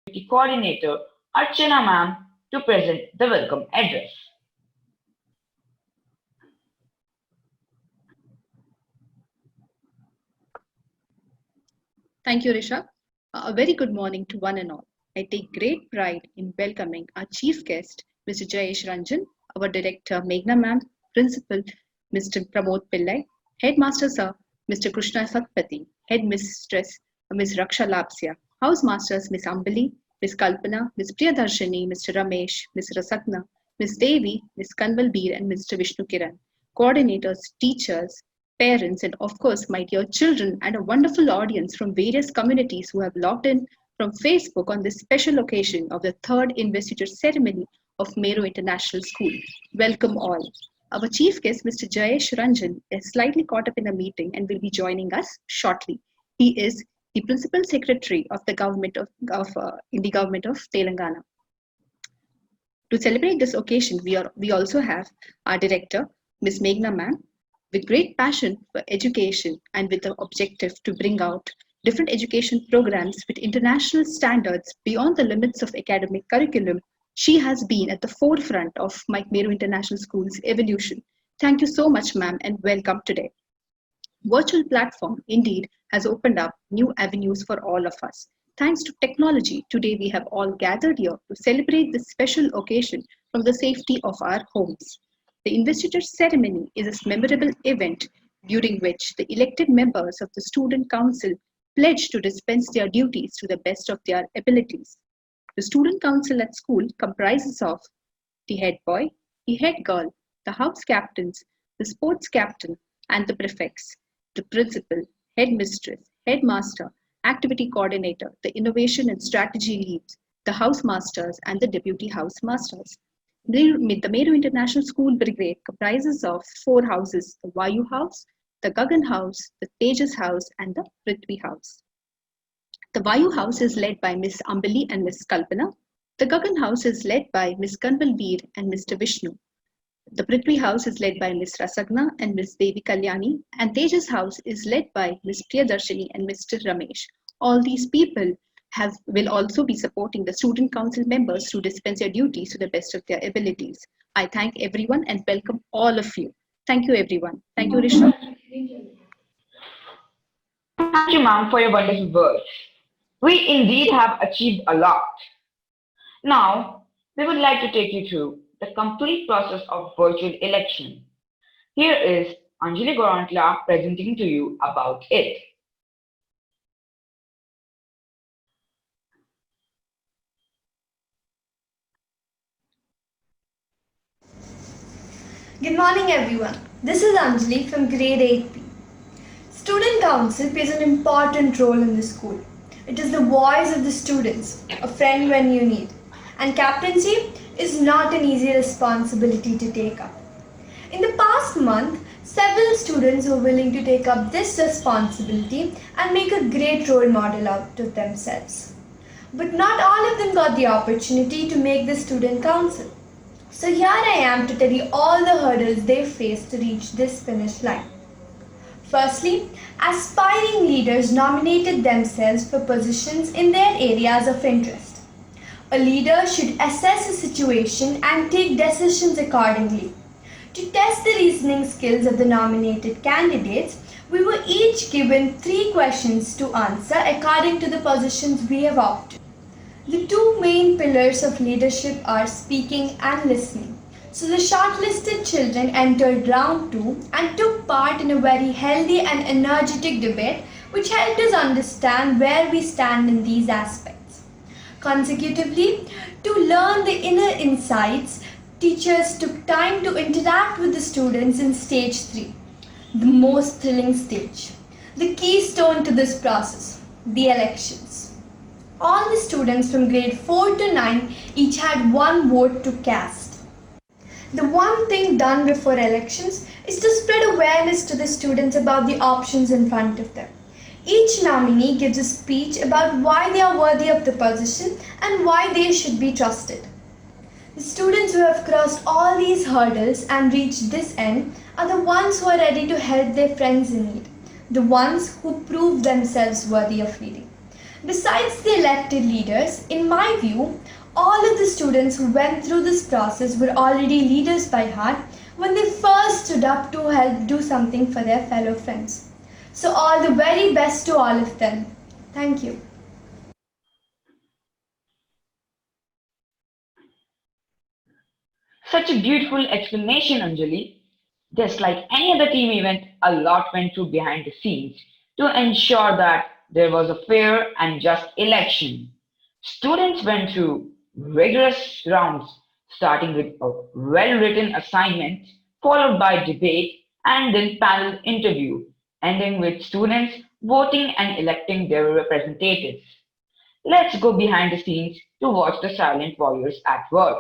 Activity Coordinator Archana ma'am to present the welcome address. Thank you, Risha. A very good morning to one and all. I take great pride in welcoming our chief guest, Mr. Jayesh Ranjan, our director, Meghna Ma'am, principal, Mr. Pramod Pillai, headmaster, sir, Mr. Krishna Satpathy, head mistress, Ms. Raksha Lapsia, house masters, Ms. Ambali, Ms. Kalpana, Ms. Priyadarshini, Mr. Ramesh, Ms. Rasagna, Ms. Devi, Ms. Kanvalbir, and Mr. Vishnu Kiran, coordinators, teachers, parents, and of course, my dear children, and a wonderful audience from various communities who have logged in from Facebook on this special occasion of the third investiture ceremony of Meru International School. Welcome all. Our chief guest, Mr. Jayesh Ranjan, is slightly caught up in a meeting and will be joining us shortly. He is the principal secretary of the government in the government of Telangana. To celebrate this occasion, we also have our director, Ms. Meghna Ma'am, with great passion for education and with the objective to bring out different education programs with international standards beyond the limits of academic curriculum. She has been at the forefront of Mike Meru International School's evolution. Thank you so much, ma'am, and welcome today. Virtual platform indeed has opened up new avenues for all of us. Thanks to technology, today we have all gathered here to celebrate this special occasion from the safety of our homes. The investiture ceremony is a memorable event during which the elected members of the student council pledge to dispense their duties to the best of their abilities. The student council at school comprises of the head boy, the head girl, the house captains, the sports captain, and the prefects, the principal, headmistress, headmaster, activity coordinator, the innovation and strategy leads, the house masters, and the deputy house masters. The Meru International School Brigade comprises of four houses: the Vayu House, the Gagan House, the Tejas House, and the Prithvi House. The Vayu House is led by Miss Ambali and Miss Kalpana. The Gagan House is led by Miss Kanvalbir and Mr. Vishnu. The Prithvi House is led by Miss Rasagna and Miss Devi Kalyani, and Tejas House is led by Miss Priyadarshini and Mr. Ramesh. All these people will also be supporting the student council members to dispense their duties to the best of their abilities. I thank everyone and welcome all of you. Thank you, everyone. Thank you, Risha. Thank you, ma'am, for your wonderful words. We indeed have achieved a lot. Now, we would like to take you through the complete process of virtual election. Here is Anjali Gorantla presenting to you about it. Good morning everyone. This is Anjali from grade 8B. Student Council plays an important role in the school. It is the voice of the students, a friend when you need. And captaincy is not an easy responsibility to take up. In the past month, several students were willing to take up this responsibility and make a great role model out of themselves. But not all of them got the opportunity to make the student council. So here I am to tell you all the hurdles they faced to reach this finish line. Firstly, aspiring leaders nominated themselves for positions in their areas of interest. A leader should assess a situation and take decisions accordingly. To test the reasoning skills of the nominated candidates, we were each given 3 questions to answer according to the positions we have opted. The 2 main pillars of leadership are speaking and listening. So the shortlisted children entered round 2 and took part in a very healthy and energetic debate which helped us understand where we stand in these aspects. Consecutively, to learn the inner insights, teachers took time to interact with the students in stage 3, the most thrilling stage, the keystone to this process, the elections. All the students from grade 4 to 9 each had 1 vote to cast. The one thing done before elections is to spread awareness to the students about the options in front of them. Each nominee gives a speech about why they are worthy of the position and why they should be trusted. The students who have crossed all these hurdles and reached this end are the ones who are ready to help their friends in need, the ones who prove themselves worthy of leading. Besides the elected leaders, in my view, all of the students who went through this process were already leaders by heart when they first stood up to help do something for their fellow friends. So, all the very best to all of them. Thank you. Such a beautiful explanation, Anjali. Just like any other team event, a lot went through behind the scenes to ensure that there was a fair and just election. Students went through rigorous rounds, starting with a well written assignment, followed by debate, and then panel interview, ending with students voting and electing their representatives. Let's go behind the scenes to watch the silent warriors at work.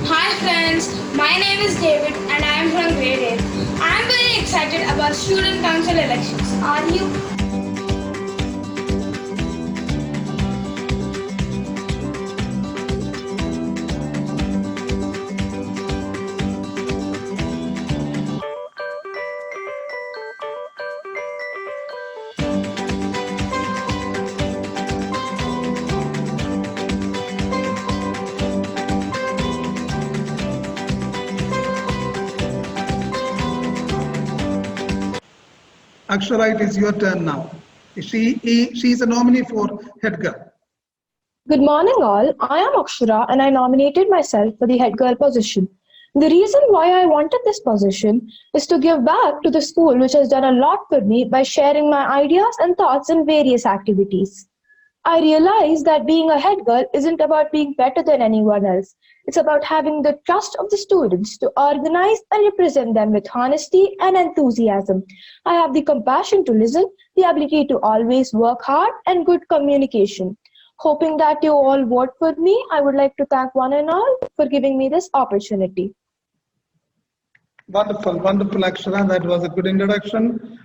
Hi friends, my name is David and I am from grade 8. I am very excited about student council elections. Are you? Akshara, it is your turn now. She is a nominee for head girl. Good morning, all. I am Akshara and I nominated myself for the head girl position. The reason why I wanted this position is to give back to the school, which has done a lot for me by sharing my ideas and thoughts in various activities. I realize that being a head girl isn't about being better than anyone else. It's about having the trust of the students to organize and represent them with honesty and enthusiasm. I have the compassion to listen, the ability to always work hard, and good communication. Hoping that you all vote for me, I would like to thank one and all for giving me this opportunity. Wonderful, wonderful, Akshara. That was a good introduction.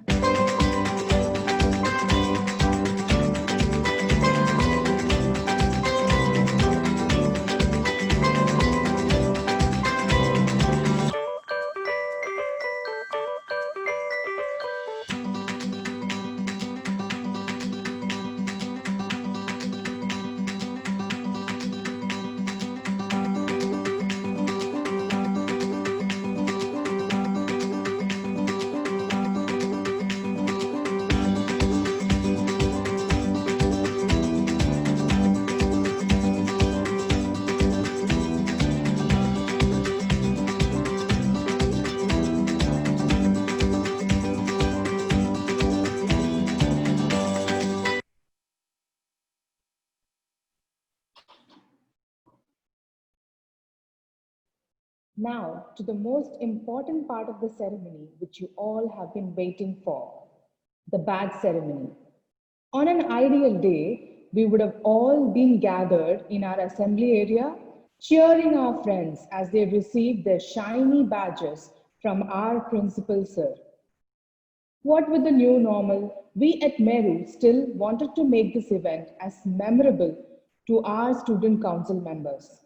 Now, to the most important part of the ceremony, which you all have been waiting for, the badge ceremony. On an ideal day, we would have all been gathered in our assembly area, cheering our friends as they received their shiny badges from our principal sir. What with the new normal, we at Meru still wanted to make this event as memorable to our student council members.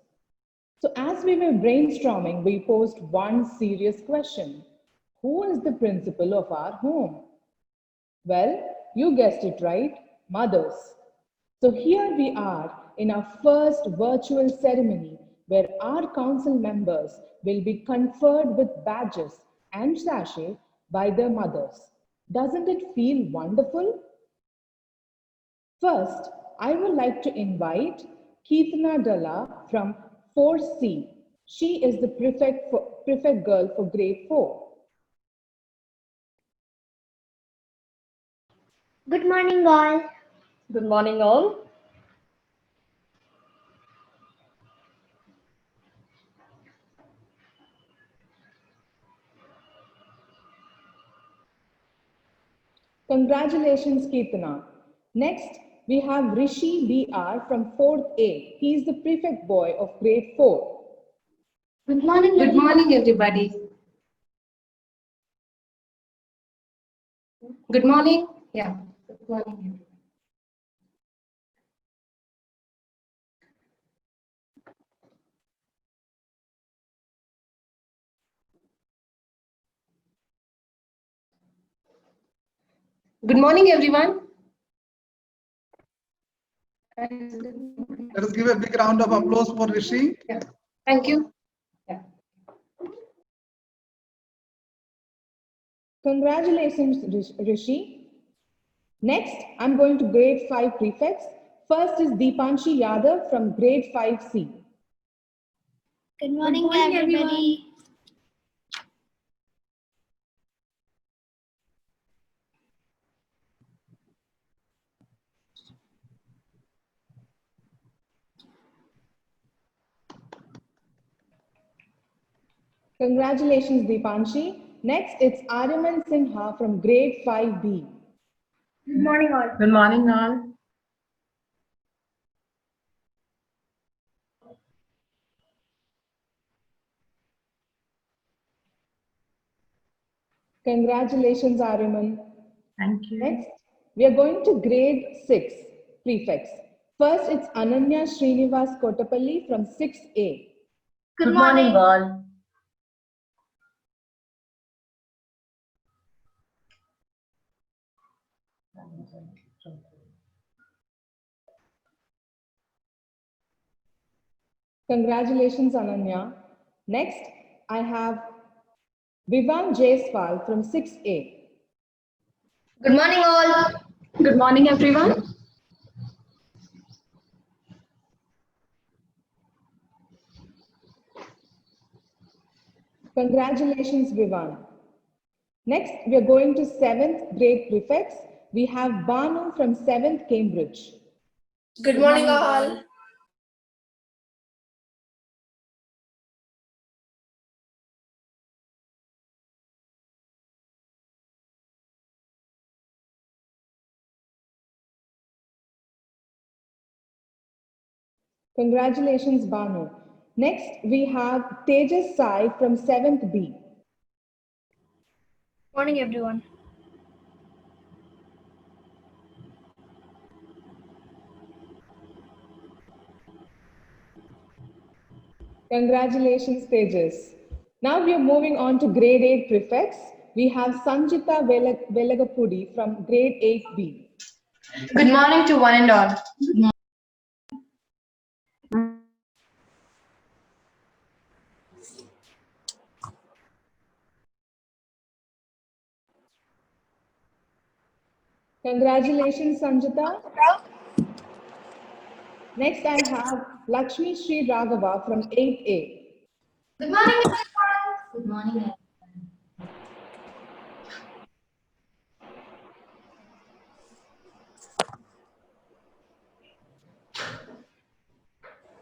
So as we were brainstorming, we posed one serious question. Who is the principal of our home? Well, you guessed it right, mothers. So here we are in our first virtual ceremony where our council members will be conferred with badges and sachet by their mothers. Doesn't it feel wonderful? First, I would like to invite Keetana Dalla from 4C. She is the prefect girl for grade 4. Good morning, all. Good morning, all. Congratulations, Keetana. Next, we have Rishi BR from 4th A. He is the prefect boy of grade 4. Good morning, Good morning, everybody. Good morning. Yeah. Good morning. Good morning, everyone. Let us give a big round of applause for Rishi. Yeah. Thank you. Yeah. Congratulations, Rishi. Next, I'm going to grade 5 prefects. First is Deepanshi Yadav from grade 5C. Good morning, everybody. Congratulations, Deepanshi. Next, it's Aryaman Sinha from grade 5B. Good morning, all. Good morning, all. Congratulations, Aryaman. Thank you. Next, we are going to grade 6 prefects. First, it's Ananya Srinivas Kotapalli from 6A. Good morning. all. Congratulations, Ananya. Next, I have Vivan Jaiswal from 6A. Good morning, all. Good morning, everyone. Congratulations, Vivan. Next, we are going to 7th grade prefects. We have Banu from 7th Cambridge. Good morning, all. Congratulations, Banu. Next, we have Tejas Sai from 7th B. Morning, everyone. Congratulations, Tejas. Now we are moving on to grade 8 prefects. We have Sanjita Velagapudi from grade 8B. Good morning to one and all. Congratulations, Sanjita. Next, I have Lakshmi Sri Raghava from 8A. Good morning, everyone. Good morning.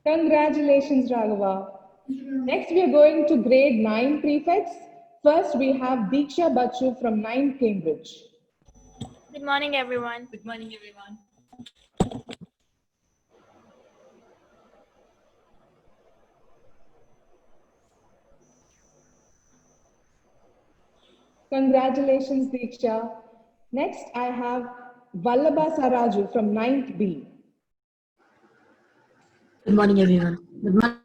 Congratulations, Raghava. Next, we are going to grade 9 prefects. First, we have Diksha Bachu from 9th Cambridge. Good morning, everyone. Good morning, everyone. Congratulations, Diksha. Next, I have Vallabha Saraju from 9th B. Good morning, everyone. Good morning.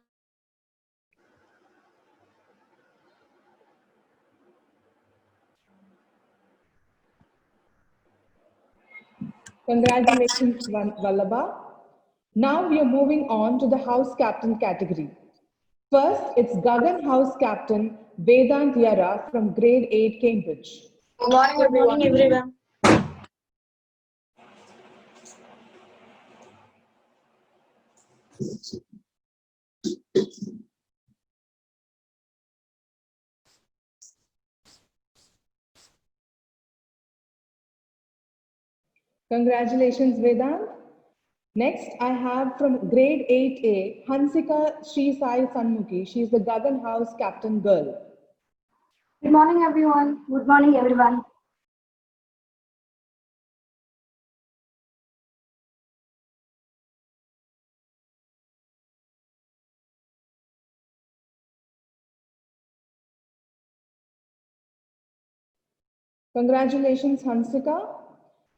Congratulations, Vallabha. Now we are moving on to the house captain category. First, it's Gagan House Captain Vedant Yara from grade 8 Cambridge. Good morning, everyone. Congratulations, Vedant. Next, I have from grade 8A, Hansika Sri Sai Sanmukhi. She is the Gagan House Captain Girl. Good morning, everyone. Good morning, everyone. Congratulations, Hansika.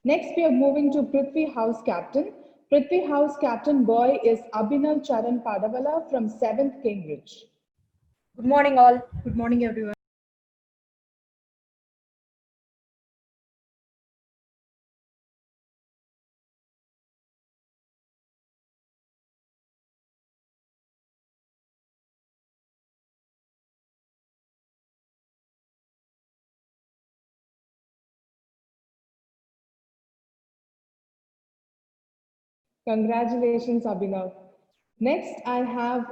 Next, we are moving to Prithvi House Captain. Prithvi House Captain boy is Abhinav Charan Padavala from 7th Cambridge. Good morning, all. Good morning, everyone. Congratulations, Abhinav. Next, I have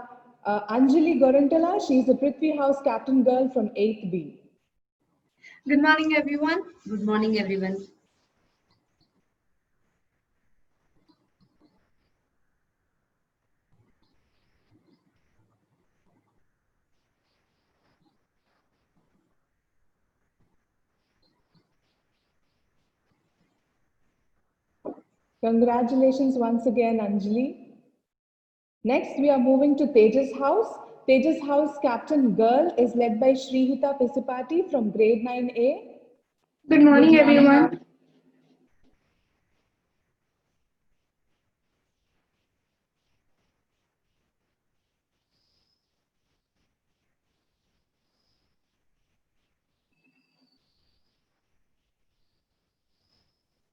Anjali Gorantala. She is the Prithvi House captain girl from 8th B. Good morning, everyone. Good morning, everyone. Congratulations once again, Anjali. Next, we are moving to Tejas House. Tejas House captain girl is led by Shrihita Pisipati from grade 9A. Good morning, everyone.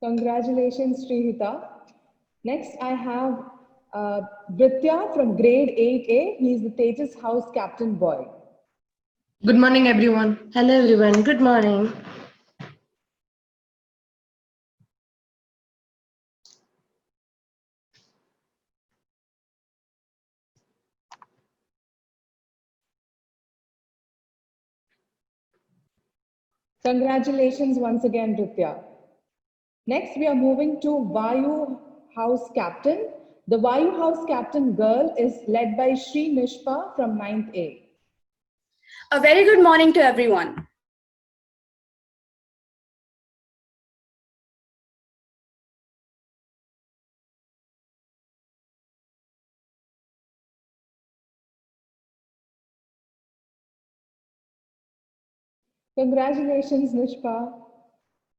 Congratulations, Srihita. Next, I have Britya from grade 8A. He is the Tejas House captain boy. Good morning, everyone. Hello, everyone. Good morning. Congratulations once again, Britya. Next, we are moving to Vayu House captain. The Vayu House captain girl is led by Shri Mishpa from 9th A. A very good morning to everyone. Congratulations, Mishpa.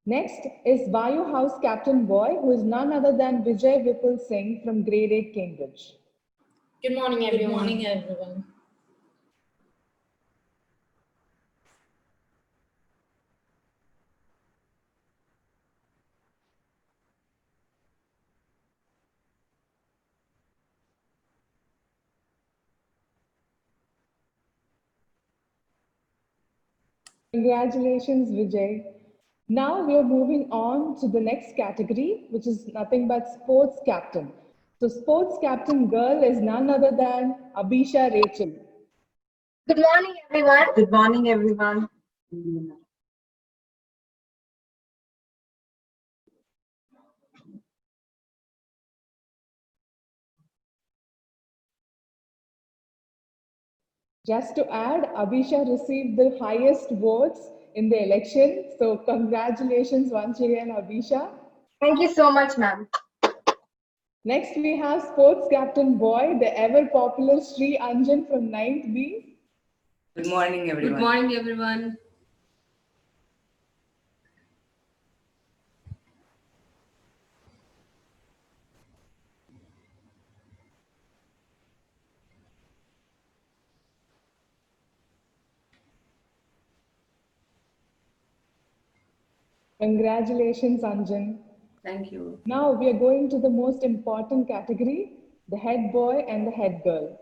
Next is Vayu House captain boy, who is none other than Vijay Vipul Singh from grade 8 Cambridge. Good morning, everyone. Good morning, everyone. Congratulations, Vijay. Now we are moving on to the next category, which is nothing but sports captain. So sports captain girl is none other than Abhisha Rachel. Good morning, everyone. Good morning, everyone. Just to add, Abhisha received the highest votes in the election. So congratulations once again, Abhisha. Thank you so much, ma'am. Next, we have sports captain boy, the ever popular Sri Anjan from 9th B. Good morning, everyone. Good morning, everyone. Congratulations, Anjan. Thank you. Now we are going to the most important category, the head boy and the head girl.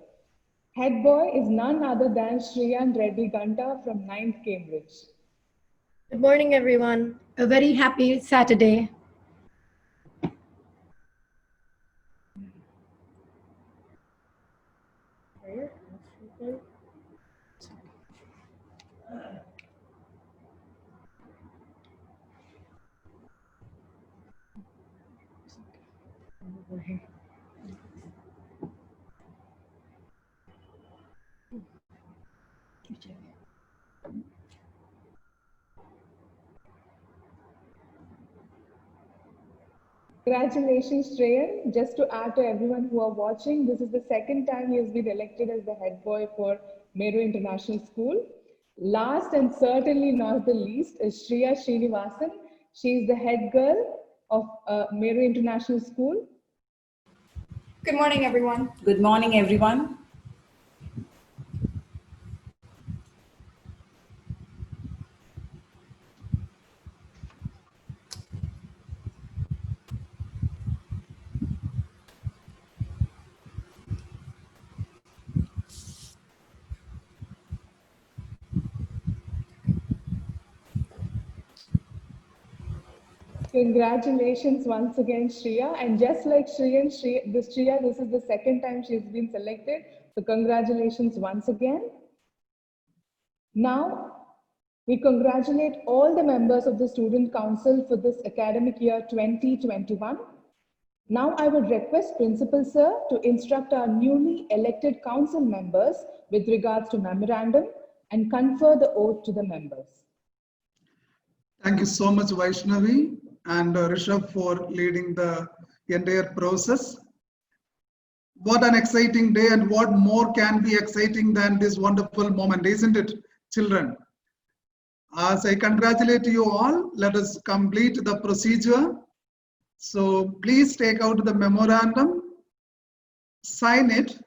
Head boy is none other than Shriyan Reddy Ganta from 9th Cambridge. Good morning, everyone. A very happy Saturday. Congratulations, Shreyan. Just to add to everyone who are watching, this is the second time he has been elected as the head boy for Meru International School. Last and certainly not the least is Shriya Srinivasan. She is the head girl of Meru International School. Good morning, everyone. Good morning, everyone. Congratulations once again, Shreya. And just like Shreya, this is the second time she's been selected. So congratulations once again. Now, we congratulate all the members of the Student Council for this academic year 2021. Now I would request Principal Sir to instruct our newly elected council members with regards to memorandum and confer the oath to the members. Thank you so much, Vaishnavi and Rishabh, for leading the entire process. What an exciting day, and what more can be exciting than this wonderful moment, isn't it, children? As I congratulate you all, let us complete the procedure. So please take out the memorandum, sign it.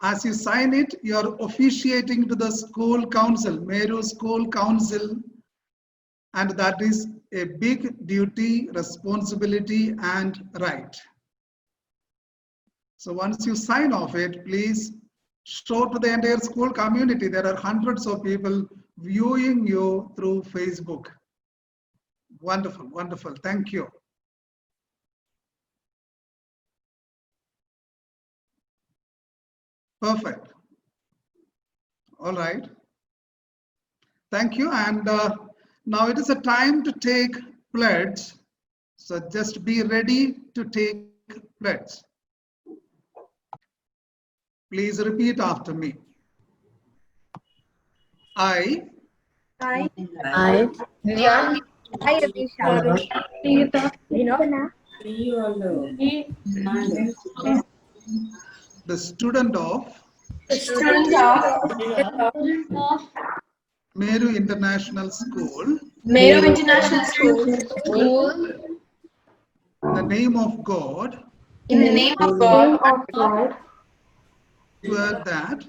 As you sign it, you are officiating to the school council, Meru School Council, and that is a big duty, responsibility, and right. So once you sign off it, please show to the entire school community. There are hundreds of people viewing you through Facebook. Wonderful, wonderful. Thank you. Perfect. All right. Thank you. And now it is a time to take pledge. So just be ready to take pledge. Please repeat after me. I, the student of Meru International School, in the name of God, swear that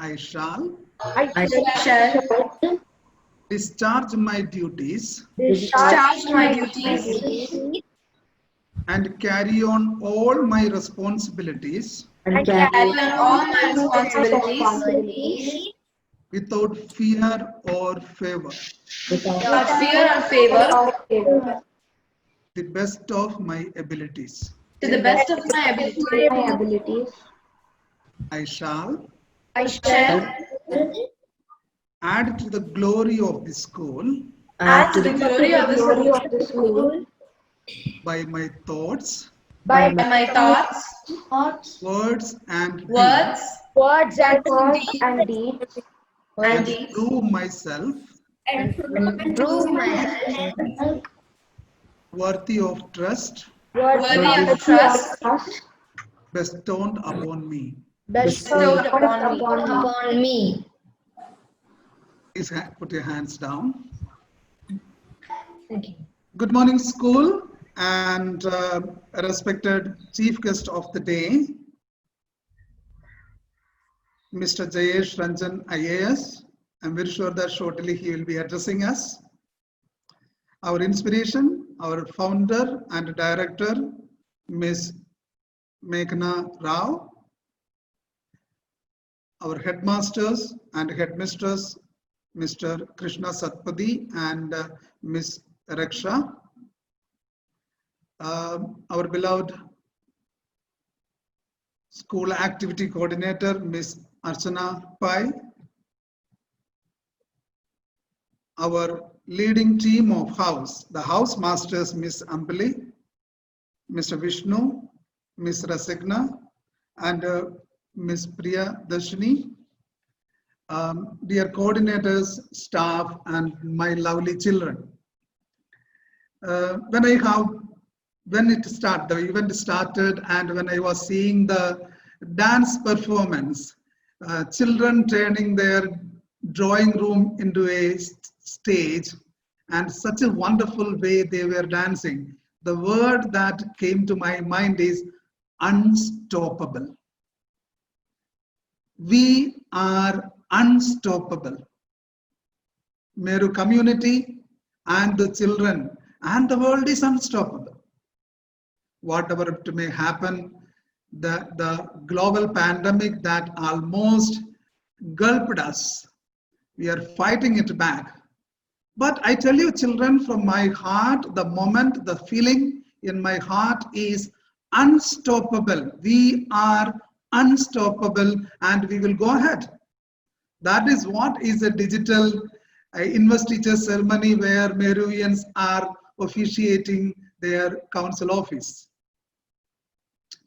I shall discharge my duties and carry on all my responsibilities without fear or favor. The best of my abilities. I shall add to the glory of the school by my thoughts, words and deeds, and prove myself worthy of trust bestowed upon me. Please put your hands down. Thank you. Good morning, school, and respected chief guest of the day, Mr. Jayesh Ranjan IAS. I'm very sure that shortly he will be addressing us. Our inspiration, our founder and director, Ms. Meghna Rao. Our headmasters and headmistress, Mr. Krishna Satpathy and Ms. Raksha. Our beloved school activity coordinator, Ms. Archana Pai. Our leading team of house, the house masters, Ms. Ambali, Mr. Vishnu, Ms. Rasegna, and Ms. Priya Darshini. Dear coordinators, staff, and my lovely children. When the event started, and when I was seeing the dance performance, children turning their drawing room into a stage, and such a wonderful way they were dancing. The word that came to my mind is unstoppable. We are unstoppable. Meru community and the children and the world is unstoppable. Whatever it may happen, the global pandemic that almost gulped us, we are fighting it back. But I tell you, children, from my heart, the moment, the feeling in my heart is unstoppable. We are unstoppable and we will go ahead. That is what is a digital investiture ceremony where Meruvians are officiating their council office.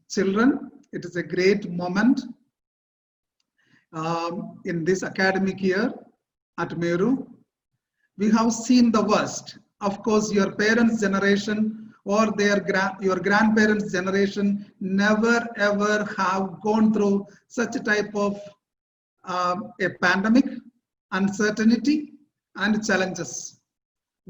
Children, it is a great moment in this academic year at Meru. We have seen the worst. Of course, your parents' generation or your grandparents' generation never ever have gone through such a type of a pandemic, uncertainty, and challenges.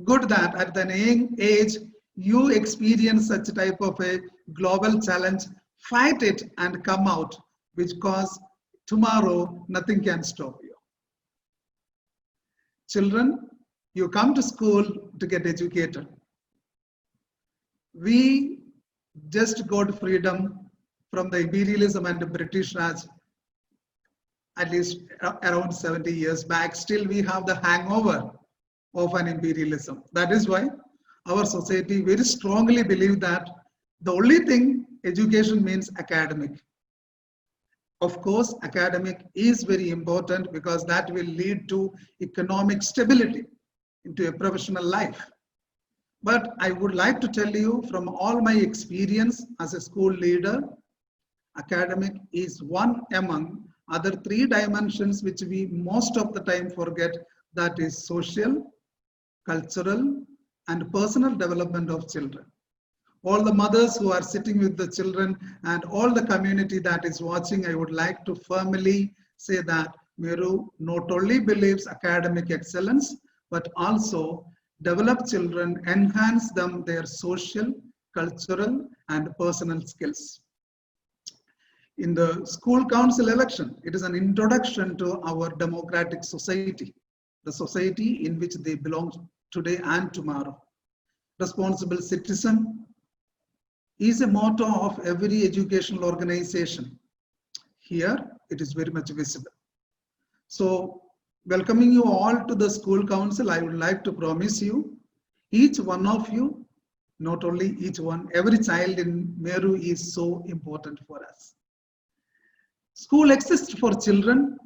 Good that at the young age you experience such type of a global challenge, fight it and come out, because tomorrow nothing can stop you. Children, you come to school to get educated. We just got freedom from the imperialism and the British Raj at least around 70 years back. Still we have the hangover of an imperialism. That is why our society very strongly believe that the only thing education means academic. Of course, academic is very important because that will lead to economic stability into a professional life. But I would like to tell you from all my experience as a school leader, academic is one among other three dimensions which we most of the time forget, that is social, cultural, and personal development of children. All the mothers who are sitting with the children and all the community that is watching, I would like to firmly say that Meru not only believes academic excellence, but also develop children, enhance them their social, cultural, and personal skills. In the school council election, it is an introduction to our democratic society, the society in which they belong today and tomorrow. Responsible citizen is a motto of every educational organization. Here, it is very much visible. So, welcoming you all to the school council, I would like to promise you, each one of you, not only each one, every child in Meru is so important for us. School exists for children,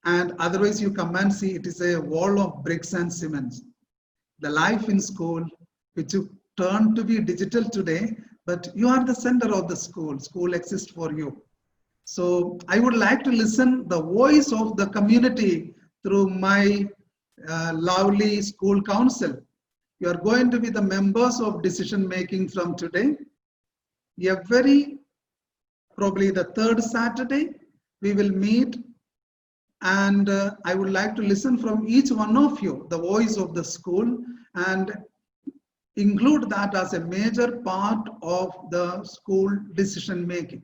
and otherwise you come and see it is a wall of bricks and cement. The life in school, which you turn to be digital today, but you are the center of the school. School exists for you. So I would like to listen the voice of the community through my lovely school council. You are going to be the members of decision making from today. Probably the third Saturday, we will meet, and I would like to listen from each one of you, the voice of the school, and include that as a major part of the school decision making.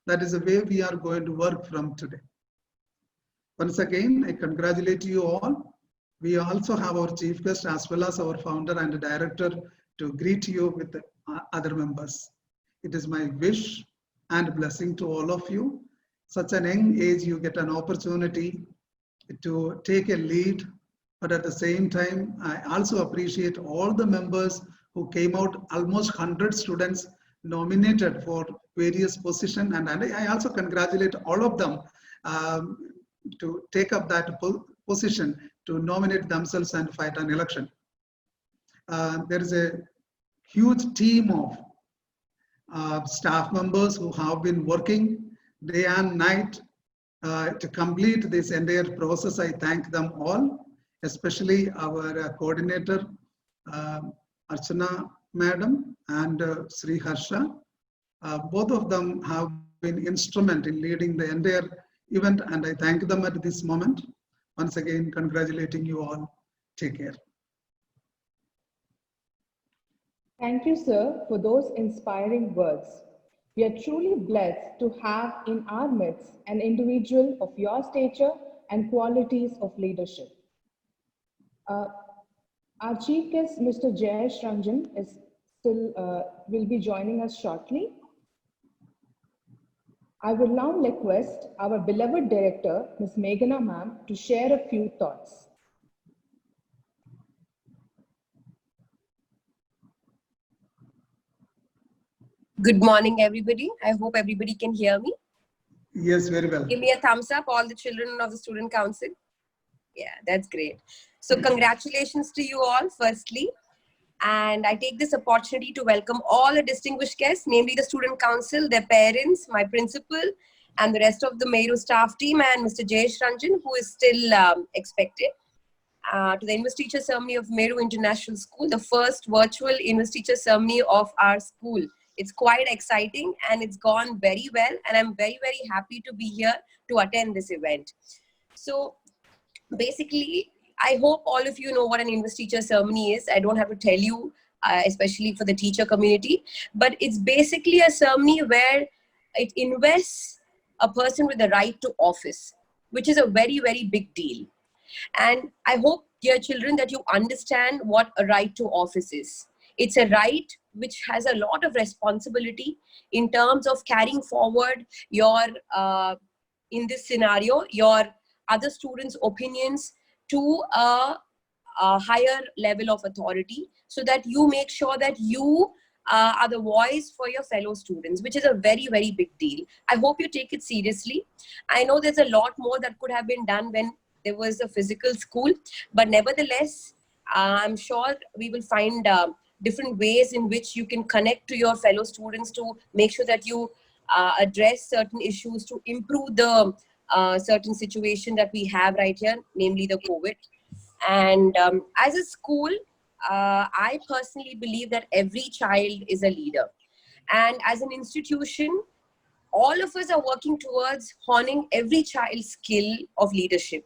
That is the way we are going to work from today. Once again, I congratulate you all. We also have our chief guest as well as our founder and director to greet you with the other members. It is my wish and blessing to all of you. Such an young age, you get an opportunity to take a lead, but at the same time, I also appreciate all the members who came out, almost 100 students nominated for various positions, and I also congratulate all of them to take up that position to nominate themselves and fight an election. There is a huge team of staff members who have been working day and night to complete this entire process. I thank them all, especially our coordinator, Archana Madam and Sri Harsha. Both of them have been instrumental in leading the entire event, and I thank them at this moment. Once again, congratulating you all. Take care. Thank you, sir, for those inspiring words. We are truly blessed to have in our midst an individual of your stature and qualities of leadership. Our chief guest, Mr. Jayesh Ranjan, will be joining us shortly. I will now request our beloved director, Ms. Meghana ma'am, to share a few thoughts. Good morning, everybody. I hope everybody can hear me. Yes, very well. Give me a thumbs up, all the children of the Student Council. Yeah, that's great. So congratulations to you all, firstly. And I take this opportunity to welcome all the distinguished guests, namely the Student Council, their parents, my principal, and the rest of the Meru staff team, and Mr. Jayesh Ranjan, who is still expected. To the investiture ceremony of Meru International School, the first virtual investiture ceremony of our school. It's quite exciting and it's gone very well, and I'm very, very happy to be here to attend this event. So basically, I hope all of you know what an investiture ceremony is. I don't have to tell you, especially for the teacher community, but it's basically a ceremony where it invests a person with the right to office, which is a very, very big deal. And I hope, dear children, that you understand what a right to office is. It's a right which has a lot of responsibility in terms of carrying forward your, in this scenario, your other students' opinions to a higher level of authority, so that you make sure that you are the voice for your fellow students, which is a very, very big deal. I hope you take it seriously. I know there's a lot more that could have been done when there was a physical school, but nevertheless, I'm sure we will find different ways in which you can connect to your fellow students to make sure that you address certain issues to improve the certain situation that we have right here, namely the COVID. And as a school, I personally believe that every child is a leader. And as an institution, all of us are working towards honing every child's skill of leadership.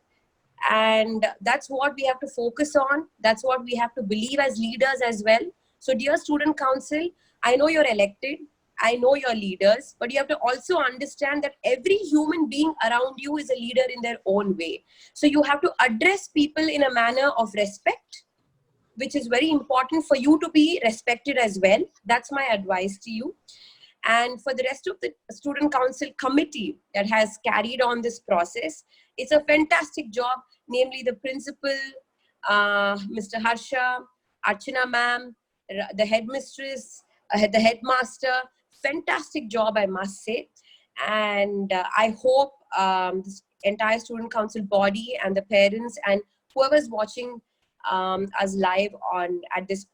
And that's what we have to focus on. That's what we have to believe as leaders as well. So dear Student Council, I know you're elected, I know you're leaders, but you have to also understand that every human being around you is a leader in their own way. So you have to address people in a manner of respect, which is very important for you to be respected as well. That's my advice to you. And for the rest of the Student Council committee that has carried on this process, it's a fantastic job, namely the principal, Mr. Harsha, Archana ma'am, the headmistress, the headmaster. Fantastic job, I must say. And I hope this entire Student Council body and the parents and whoever's watching us live at this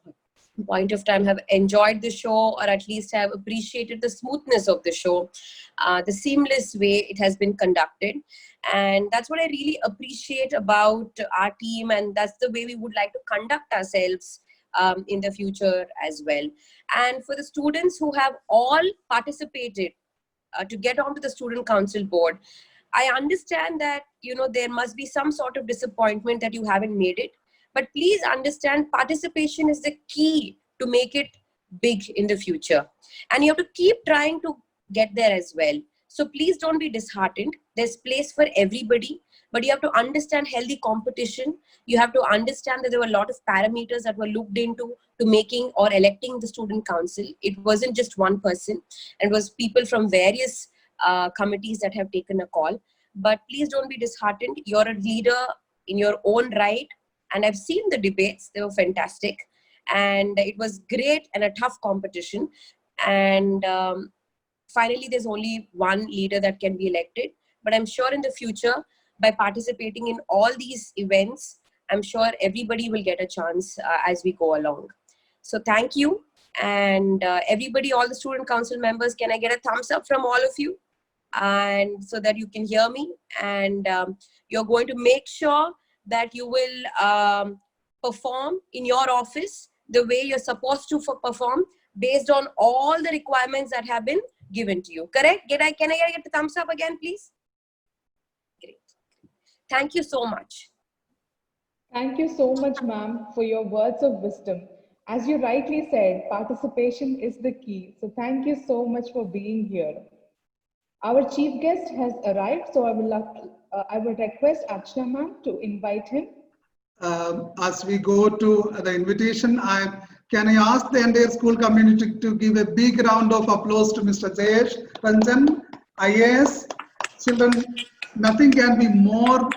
point of time have enjoyed the show, or at least have appreciated the smoothness of the show, the seamless way it has been conducted. And that's what I really appreciate about our team, and that's the way we would like to conduct ourselves in the future as well. And for the students who have all participated to get onto the Student Council board, I understand that, you know, there must be some sort of disappointment that you haven't made it. But please understand, participation is the key to make it big in the future. And you have to keep trying to get there as well. So please don't be disheartened. There's place for everybody, but you have to understand healthy competition. You have to understand that there were a lot of parameters that were looked into to making or electing the Student Council. It wasn't just one person. It was people from various committees that have taken a call. But please don't be disheartened. You're a leader in your own right. And I've seen the debates, they were fantastic. And it was great and a tough competition. And finally, there's only one leader that can be elected. But I'm sure in the future, by participating in all these events, I'm sure everybody will get a chance as we go along. So thank you. And everybody, all the Student Council members, can I get a thumbs up from all of you? And so that you can hear me. And you're going to make sure that you will perform in your office the way you're supposed to perform based on all the requirements that have been given to you. Correct? Can I get the thumbs up again, please? Great. Thank you so much. Thank you so much, ma'am, for your words of wisdom. As you rightly said, participation is the key. So thank you so much for being here. Our chief guest has arrived, so I will request Archana ma'am to invite him. As we go to the invitation, can I ask the entire school community to give a big round of applause to Mr. Jayesh Ranjan, IAS. Children, nothing can be more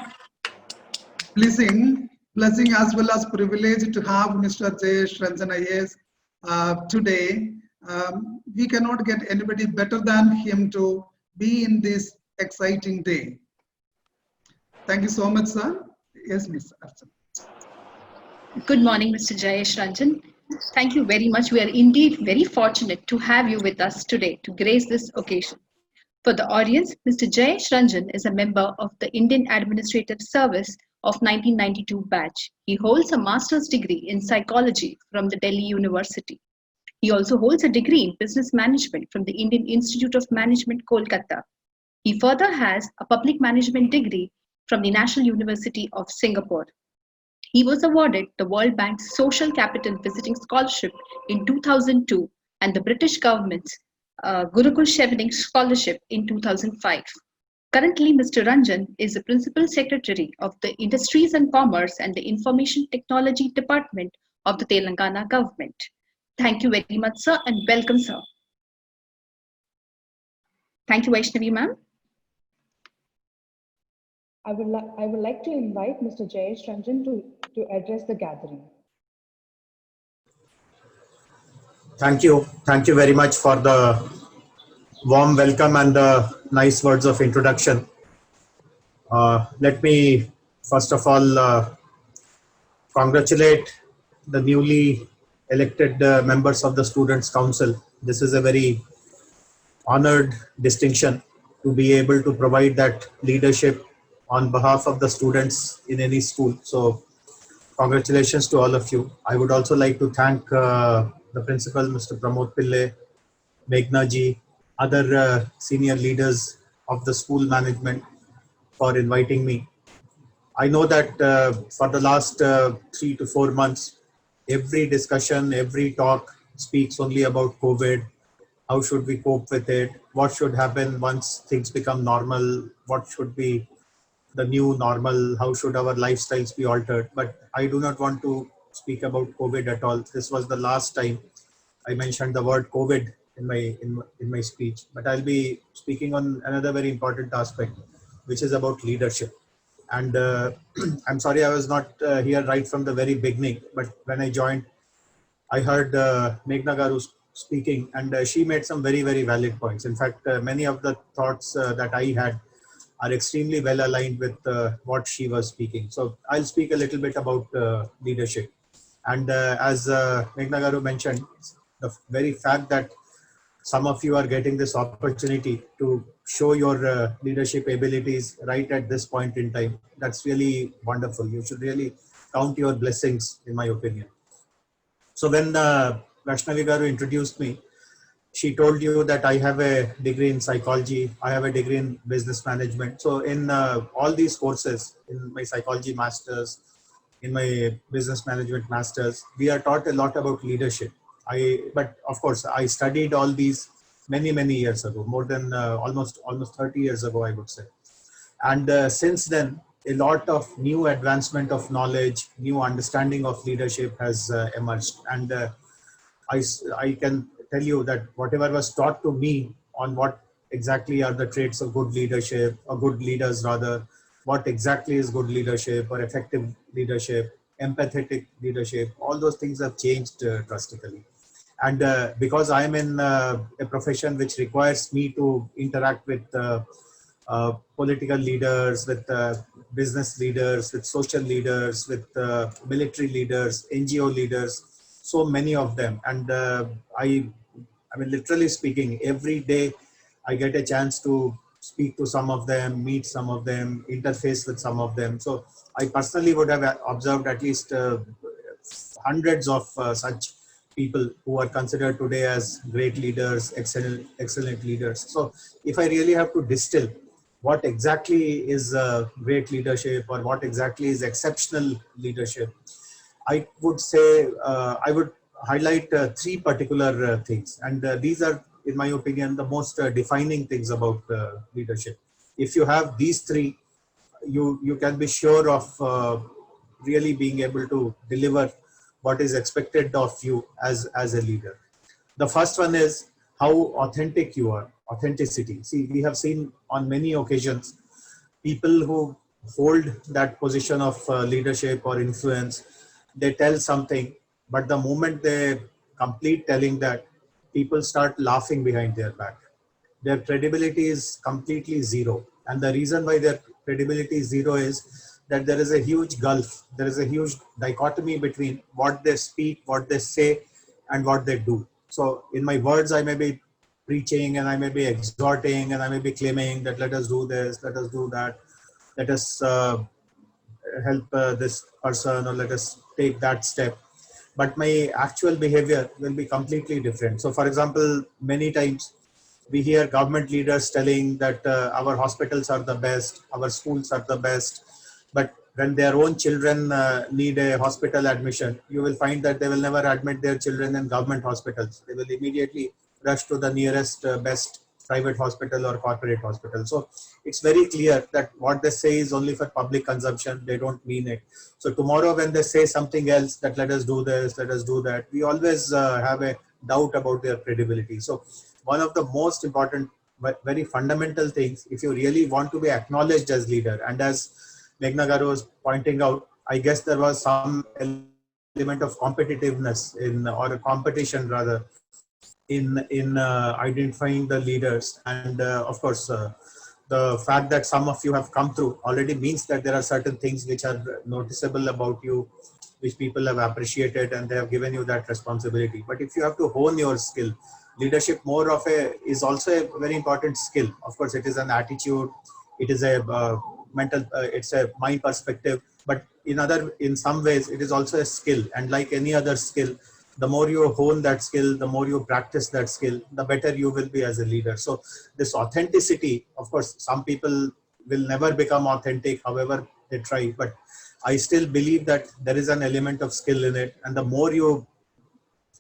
blessing as well as privilege to have Mr. Jayesh Ranjan, IAS today. We cannot get anybody better than him to be in this exciting day. Thank you so much, sir. Yes, Ms. Archana. Good morning, Mr. Jayesh Ranjan. Thank you very much. We are indeed very fortunate to have you with us today to grace this occasion. For the audience, Mr. Jayesh Ranjan is a member of the Indian Administrative Service of 1992 batch. He holds a master's degree in psychology from the Delhi University. He also holds a degree in business management from the Indian Institute of Management, Kolkata. He further has a public management degree from the National University of Singapore. He was awarded the World Bank's Social Capital Visiting Scholarship in 2002 and the British government's Gurukul Chevening Scholarship in 2005. Currently, Mr. Ranjan is the Principal Secretary of the Industries and Commerce and the Information Technology Department of the Telangana government. Thank you very much, sir, and welcome, sir. Thank you, Vaishnavi, ma'am. I would like to invite Mr. Jayesh Ranjan to address the gathering. Thank you. Thank you very much for the warm welcome and the nice words of introduction. Let me first of all congratulate the newly elected members of the Students' Council. This is a very honored distinction to be able to provide that leadership on behalf of the students in any school. So congratulations to all of you. I would also like to thank the principal, Mr. Pramod Pillai, Meghna ji, other senior leaders of the school management for inviting me. I know that for the last 3 to 4 months, every discussion, every talk speaks only about COVID. How should we cope with it? What should happen once things become normal? What should be the new normal? How should our lifestyles be altered? But I do not want to speak about COVID at all. This was the last time I mentioned the word COVID in my speech. But I'll be speaking on another very important aspect, which is about leadership. And I'm sorry I was not here right from the very beginning. But when I joined, I heard Meghna Garu speaking, and she made some very, very valid points. In fact, many of the thoughts that I had are extremely well aligned with what she was speaking. So I'll speak a little bit about leadership. And as Meghna Garu mentioned, the very fact that some of you are getting this opportunity to show your leadership abilities right at this point in time, that's really wonderful. You should really count your blessings, in my opinion. So when Vaishnavi Garu introduced me, she told you that I have a degree in psychology, I have a degree in business management. So in all these courses, in my psychology masters, in my business management masters, we are taught a lot about leadership. But of course, I studied all these many, many years ago, more than almost 30 years ago, I would say. And since then, a lot of new advancement of knowledge, new understanding of leadership has emerged. And I can tell you that whatever was taught to me on what exactly are the traits of good leadership, or good leaders rather, what exactly is good leadership or effective leadership, empathetic leadership, all those things have changed drastically. And because I'm in a profession which requires me to interact with political leaders, with business leaders, with social leaders, with military leaders, NGO leaders, so many of them. And I mean, literally speaking, every day I get a chance to speak to some of them, meet some of them, interface with some of them. So I personally would have observed at least hundreds of such people who are considered today as great leaders, excellent leaders. So if I really have to distill what exactly is great leadership or what exactly is exceptional leadership, I would say I would highlight 3 particular things. And these are, in my opinion, the most defining things about leadership. If you have these 3, you can be sure of really being able to deliver what is expected of you as a leader. The first one is how authentic you are, authenticity. See, we have seen on many occasions people who hold that position of leadership or influence, they tell something, but the moment they complete telling that, people start laughing behind their back. Their credibility is completely zero. And the reason why their credibility is zero is that there is a huge gulf. There is a huge dichotomy between what they speak, what they say, and what they do. So in my words, I may be preaching and I may be exhorting and I may be claiming that let us do this, let us do that, let us help this person, or let us take that step. But my actual behavior will be completely different. So for example, many times we hear government leaders telling that our hospitals are the best, our schools are the best, but when their own children need a hospital admission, you will find that they will never admit their children in government hospitals. They will immediately rush to the nearest best private hospital or corporate hospital. So it's very clear that what they say is only for public consumption. They don't mean it. So tomorrow when they say something else, that let us do this, let us do that, we always have a doubt about their credibility. So one of the most important but very fundamental things, if you really want to be acknowledged as leader, and as Meghna Garu was pointing out, I guess there was some element of competitiveness in, or a competition rather, in identifying the leaders. And of course, the fact that some of you have come through already means that there are certain things which are noticeable about you, which people have appreciated, and they have given you that responsibility. But if you have to hone your skill, leadership more of a is also a very important skill. Of course, it is an attitude, it is a mental, it's a mind perspective, but in some ways it is also a skill. And like any other skill, the more you hone that skill, the more you practice that skill, the better you will be as a leader. So this authenticity, of course, some people will never become authentic, however they try, but I still believe that there is an element of skill in it. And the more you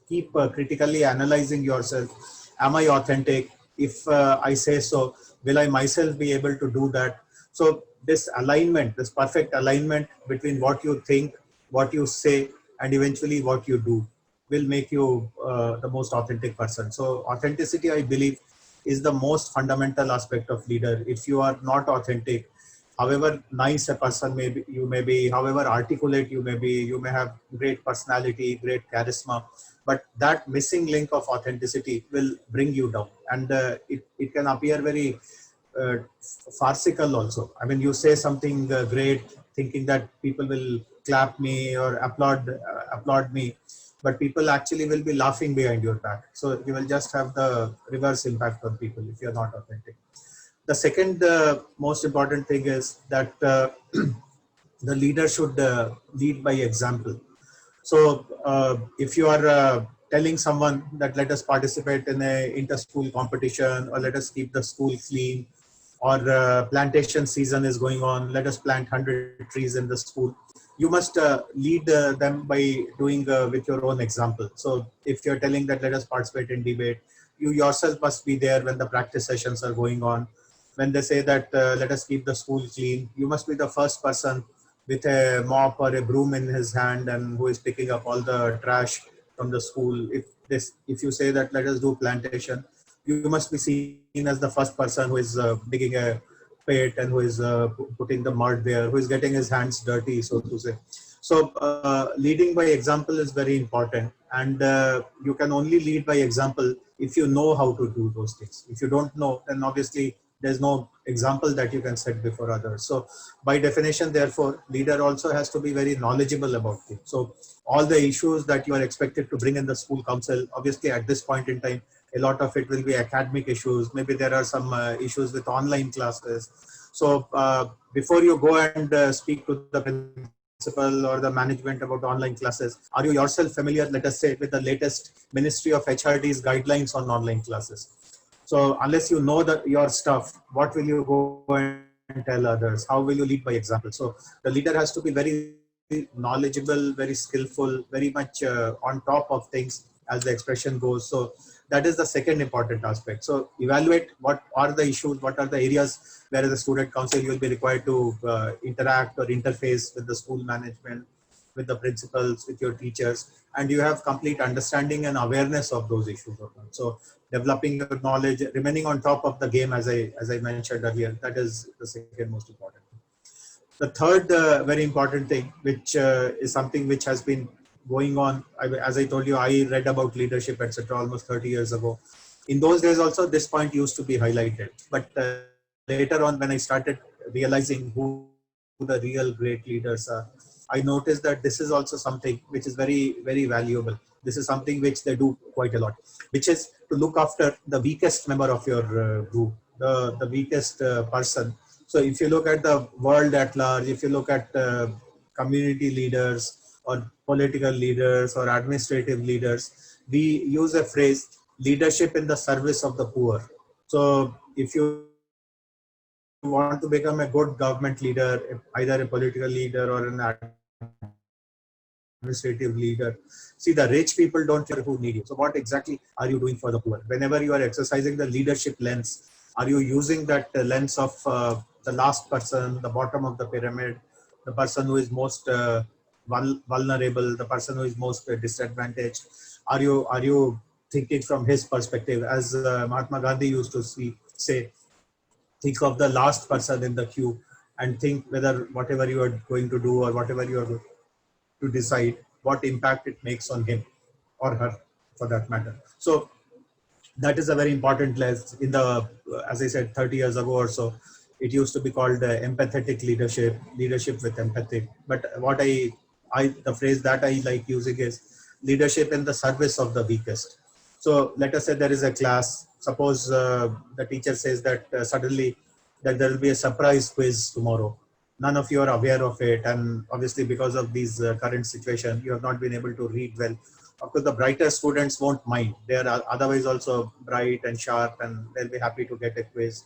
keep critically analyzing yourself, am I authentic? If I say so, will I myself be able to do that? So this alignment, this perfect alignment between what you think, what you say, and eventually what you do will make you the most authentic person. So authenticity, I believe, is the most fundamental aspect of leader. If you are not authentic, however nice a person you may be, however articulate you may be, you may have great personality, great charisma, but that missing link of authenticity will bring you down. And it can appear very farcical also. I mean, you say something great, thinking that people will clap me or applaud me, but people actually will be laughing behind your back. So you will just have the reverse impact on people if you're not authentic. The second most important thing is that the leader should lead by example. So if you are telling someone that let us participate in a inter-school competition, or let us keep the school clean, or plantation season is going on, let us plant 100 trees in the school, you must lead them by doing with your own example. So if you're telling that let us participate in debate, you yourself must be there when the practice sessions are going on. When they say that let us keep the school clean, you must be the first person with a mop or a broom in his hand and who is picking up all the trash from the school. If you say that let us do plantation, you must be seen as the first person who is digging a pit and who is putting the mud there, who is getting his hands dirty, so to say. So leading by example is very important, and you can only lead by example if you know how to do those things. If you don't know, then obviously there's no example that you can set before others. So by definition, therefore, leader also has to be very knowledgeable about it. So all the issues that you are expected to bring in the school council, obviously at this point in time, a lot of it will be academic issues. Maybe there are some issues with online classes. So before you go and speak to the principal or the management about online classes, are you yourself familiar, let us say, with the latest Ministry of HRD's guidelines on online classes? So unless you know your stuff, what will you go and tell others? How will you lead by example? So the leader has to be very knowledgeable, very skillful, very much on top of things, as the expression goes. So that is the second important aspect. So evaluate what are the issues, what are the areas where as a student council you will be required to interact or interface with the school management, with the principals, with your teachers, and you have complete understanding and awareness of those issues. So developing your knowledge, remaining on top of the game, as I mentioned earlier, that is the second most important thing. The third very important thing, which is something which has been going on. As I told you, I read about leadership, etc., almost 30 years ago. In those days also, this point used to be highlighted. But later on, when I started realizing who the real great leaders are, I noticed that this is also something which is very, very valuable. This is something which they do quite a lot, which is to look after the weakest member of your group, the weakest person. So if you look at the world at large, if you look at community leaders or political leaders or administrative leaders, we use a phrase, leadership in the service of the poor. So if you want to become a good government leader, either a political leader or an administrative leader, see, the rich people don't care who need you. So what exactly are you doing for the poor? Whenever you are exercising the leadership lens, are you using that lens of the last person, the bottom of the pyramid, the person who is most vulnerable, the person who is most disadvantaged? Are you thinking from his perspective? As Mahatma Gandhi used to say, think of the last person in the queue and think whether whatever you are going to do or whatever you are going to decide, what impact it makes on him or her, for that matter. So that is a very important lesson. In the, as I said, 30 years ago or so, it used to be called empathetic leadership, leadership with empathy. But what the phrase that I like using is leadership in the service of the weakest. So let us say there is a class. Suppose the teacher says that suddenly that there will be a surprise quiz tomorrow. None of you are aware of it, and obviously because of these current situation, you have not been able to read well. Of course, the brighter students won't mind. They are otherwise also bright and sharp, and they'll be happy to get a quiz.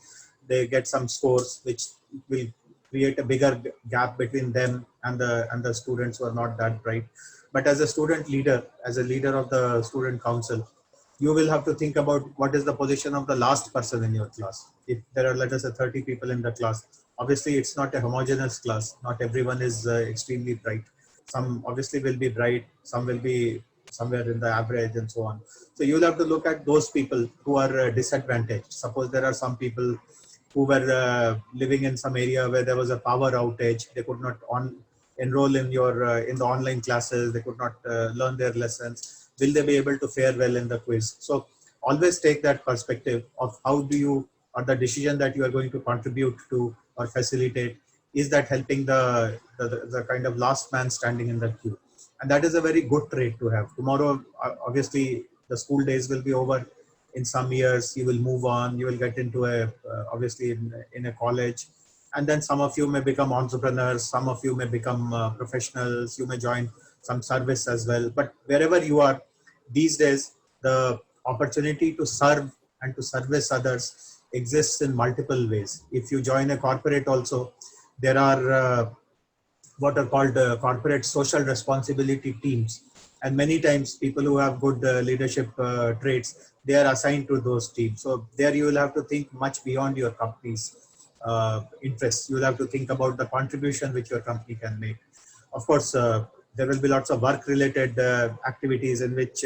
They get some scores, which will create a bigger gap between them and the students who are not that bright. But as a student leader, as a leader of the student council, you will have to think about what is the position of the last person in your class. If there are, let us say, 30 people in the class, obviously it's not a homogeneous class. Not everyone is extremely bright. Some obviously will be bright, some will be somewhere in the average and so on. So you'll have to look at those people who are disadvantaged. Suppose there are some people who were living in some area where there was a power outage. They could not enroll in in the online classes. They could not learn their lessons. Will they be able to fare well in the quiz? So always take that perspective of how do you, or the decision that you are going to contribute to or facilitate, is that helping the kind of last man standing in the queue? And that is a very good trait to have. Tomorrow, obviously, the school days will be over. In some years, you will move on. You will get into obviously in a college. And then some of you may become entrepreneurs. Some of you may become professionals. You may join some service as well. But wherever you are these days, the opportunity to serve and to service others exists in multiple ways. If you join a corporate also, there are what are called corporate social responsibility teams. And many times people who have good leadership traits, they are assigned to those teams. So there you will have to think much beyond your company's interests. You will have to think about the contribution which your company can make. Of course, there will be lots of work related activities in which,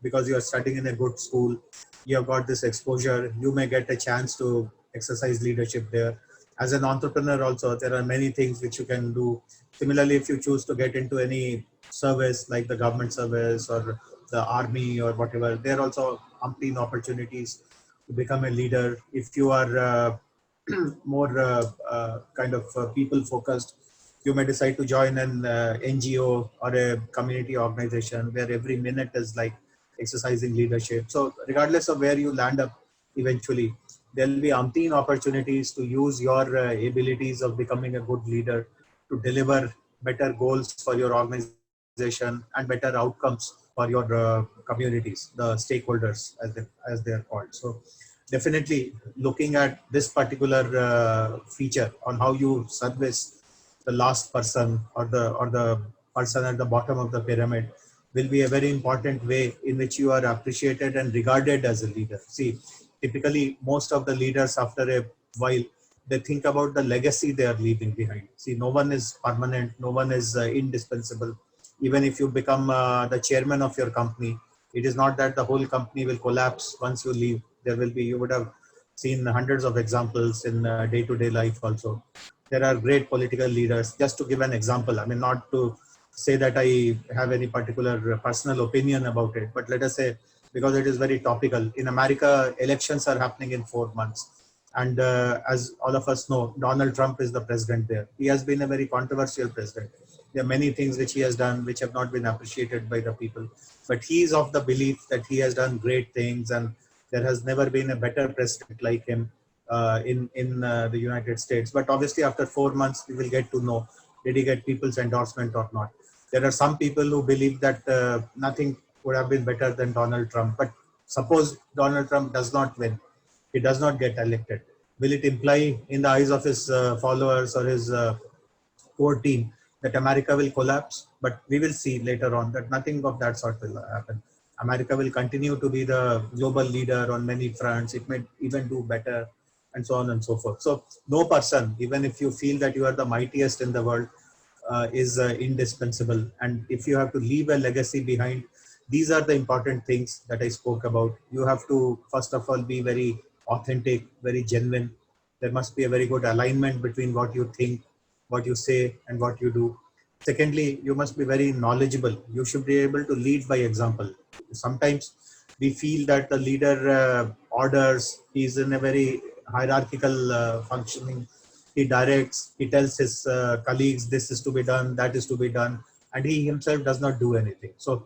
because you are studying in a good school, you have got this exposure, you may get a chance to exercise leadership there. As an entrepreneur also, there are many things which you can do. Similarly, if you choose to get into any service like the government service or the army or whatever, there are also umpteen opportunities to become a leader. If you are more kind of people focused, you may decide to join an NGO or a community organization where every minute is like exercising leadership. So regardless of where you land up eventually, there will be umpteen opportunities to use your abilities of becoming a good leader to deliver better goals for your organization and better outcomes for your communities, the stakeholders as they are called. So definitely looking at this particular feature on how you service the last person or the person at the bottom of the pyramid will be a very important way in which you are appreciated and regarded as a leader. See, typically most of the leaders after a while, they think about the legacy they are leaving behind. See, no one is permanent, no one is indispensable. Even if you become the chairman of your company, it is not that the whole company will collapse once you leave. There will be, you would have seen hundreds of examples in day-to-day life also. There are great political leaders. Just to give an example, I mean, not to say that I have any particular personal opinion about it, but let us say, because it is very topical, in America, elections are happening in 4 months. And as all of us know, Donald Trump is the president there. He has been a very controversial president. There are many things which he has done which have not been appreciated by the people. But he is of the belief that he has done great things, and there has never been a better president like him in the United States. But obviously, after 4 months, we will get to know, did he get people's endorsement or not. There are some people who believe that nothing would have been better than Donald Trump. But suppose Donald Trump does not win, he does not get elected. Will it imply in the eyes of his followers or his core team that America will collapse? But we will see later on that nothing of that sort will happen. America will continue to be the global leader on many fronts. It may even do better, and so on and so forth. So no person, even if you feel that you are the mightiest in the world, is indispensable. And if you have to leave a legacy behind, these are the important things that I spoke about. You have to, first of all, be very authentic, very genuine. There must be a very good alignment between what you think, what you say, and what you do. Secondly, you must be very knowledgeable. You should be able to lead by example. Sometimes we feel that the leader orders, he's in a very hierarchical functioning. He directs, he tells his colleagues, this is to be done, that is to be done, and he himself does not do anything. So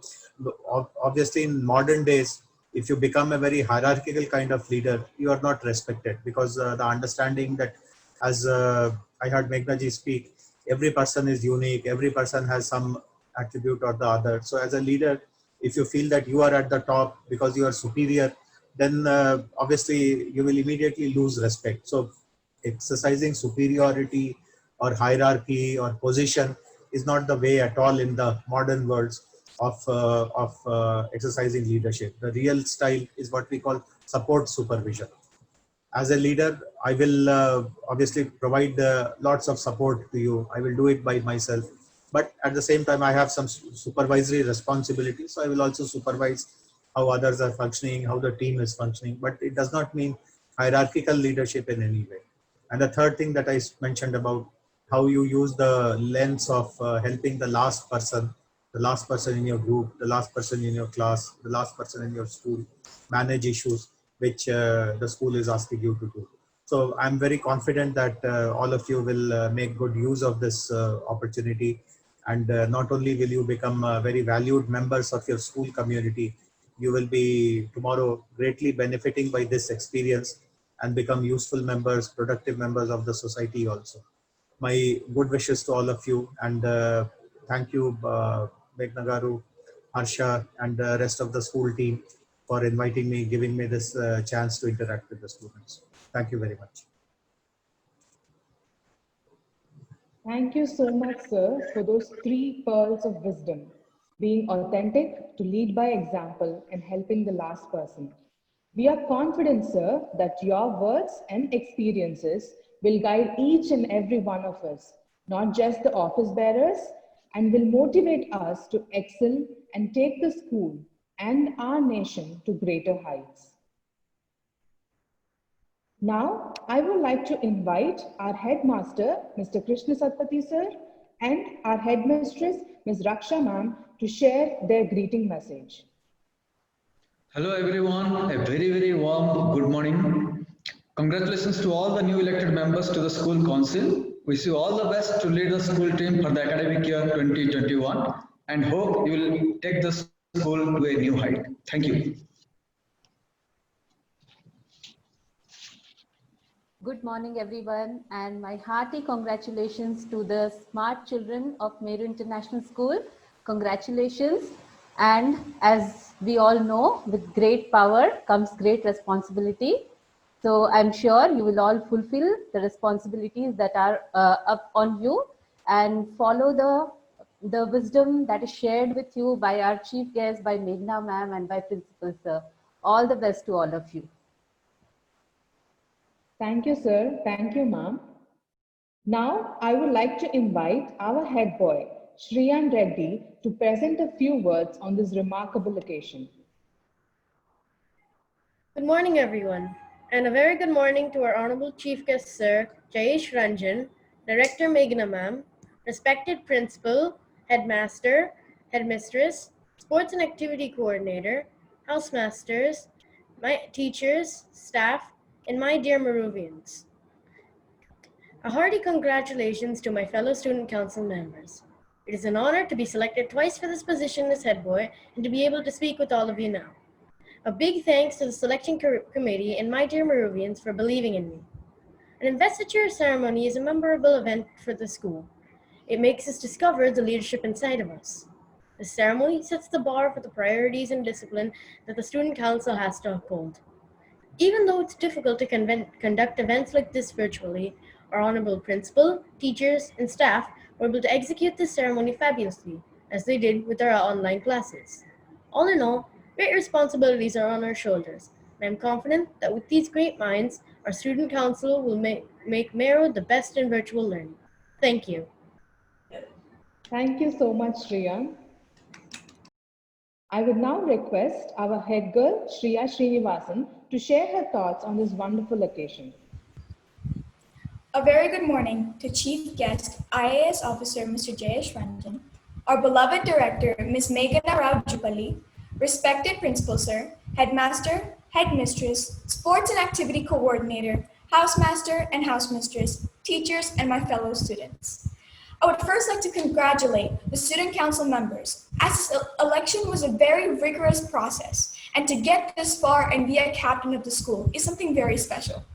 obviously in modern days, if you become a very hierarchical kind of leader, you are not respected, because the understanding that, as I heard Meghna ji speak, every person is unique, every person has some attribute or the other. So as a leader, if you feel that you are at the top because you are superior, then obviously you will immediately lose respect. So exercising superiority or hierarchy or position is not the way at all in the modern worlds of exercising leadership. The real style is what we call support supervision. As a leader, I will obviously provide lots of support to you. I will do it by myself. But at the same time, I have some supervisory responsibilities. So I will also supervise how others are functioning, how the team is functioning. But it does not mean hierarchical leadership in any way. And the third thing that I mentioned about how you use the lens of helping the last person in your group, the last person in your class, the last person in your school, manage issues which the school is asking you to do. So I'm very confident that all of you will make good use of this opportunity. And not only will you become very valued members of your school community, you will be tomorrow greatly benefiting by this experience and become useful members, productive members of the society also. My good wishes to all of you, and thank you, Meghna Garu, Harsha, and the rest of the school team for inviting me, giving me this chance to interact with the students. Thank you very much. Thank you so much, sir, for those 3 pearls of wisdom: being authentic, to lead by example, and helping the last person. We are confident, sir, that your words and experiences will guide each and every one of us, not just the office bearers, and will motivate us to excel and take the school and our nation to greater heights. Now, I would like to invite our headmaster, Mr. Krishna Satpathy sir, and our headmistress, Ms. Raksha ma'am, to share their greeting message. Hello everyone, a very warm good morning. Congratulations to all the new elected members to the school council. Wish you all the best to lead the school team for the academic year 2021, and hope you will take the school to a new height. Thank you. Good morning, everyone, and my hearty congratulations to the smart children of Meru International School. Congratulations. And as we all know, with great power comes great responsibility. So I'm sure you will all fulfill the responsibilities that are up on you and follow the wisdom that is shared with you by our chief guest, by Meghna ma'am and by Principal sir. All the best to all of you. Thank you, sir. Thank you, ma'am. Now, I would like to invite our head boy, Shriyan Reddy, to present a few words on this remarkable occasion. Good morning, everyone, and a very good morning to our Honorable Chief Guest, Sir Jayesh Ranjan, Director Meghna Ma'am, respected Principal, headmaster, headmistress, sports and activity coordinator, housemasters, my teachers, staff, and my dear Maruvians. A hearty congratulations to my fellow student council members. It is an honor to be selected twice for this position as head boy and to be able to speak with all of you now. A big thanks to the selection committee and my dear Maruvians for believing in me. An investiture ceremony is a memorable event for the school. It makes us discover the leadership inside of us. The ceremony sets the bar for the priorities and discipline that the student council has to uphold. Even though it's difficult to conduct events like this virtually, our honorable principal, teachers, and staff were able to execute this ceremony fabulously, as they did with our online classes. All in all, great responsibilities are on our shoulders, and I'm confident that with these great minds, our student council will make Mero the best in virtual learning. Thank you. Thank you so much, Shreya. I would now request our head girl, Shreya Srinivasan, to share her thoughts on this wonderful occasion. A very good morning to Chief Guest, IAS Officer Mr. Jayesh Ranjan, our beloved Director Ms. Meghana Rao Jupali, respected Principal Sir, Headmaster, Headmistress, Sports and Activity Coordinator, Housemaster and Housemistress, teachers, and my fellow students. I would first like to congratulate the Student Council members, as this election was a very rigorous process, and to get this far and be a captain of the school is something very special.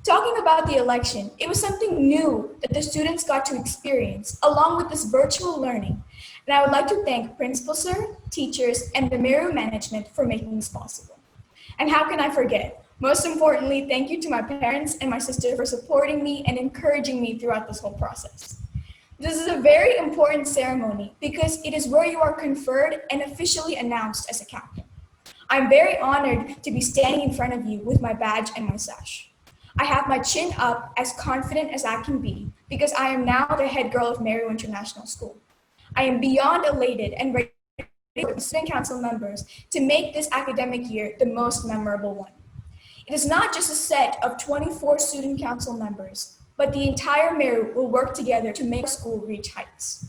Talking about the election, it was something new that the students got to experience along with this virtual learning. And I would like to thank Principal Sir, teachers, and the Meru management for making this possible. And how can I forget? Most importantly, thank you to my parents and my sister for supporting me and encouraging me throughout this whole process. This is a very important ceremony because it is where you are conferred and officially announced as a captain. I'm very honored to be standing in front of you with my badge and my sash. I have my chin up, as confident as I can be, because I am now the head girl of Meru International School. I am beyond elated and ready for the student council members to make this academic year the most memorable one. It is not just a set of 24 student council members, but the entire Meru will work together to make our school reach heights.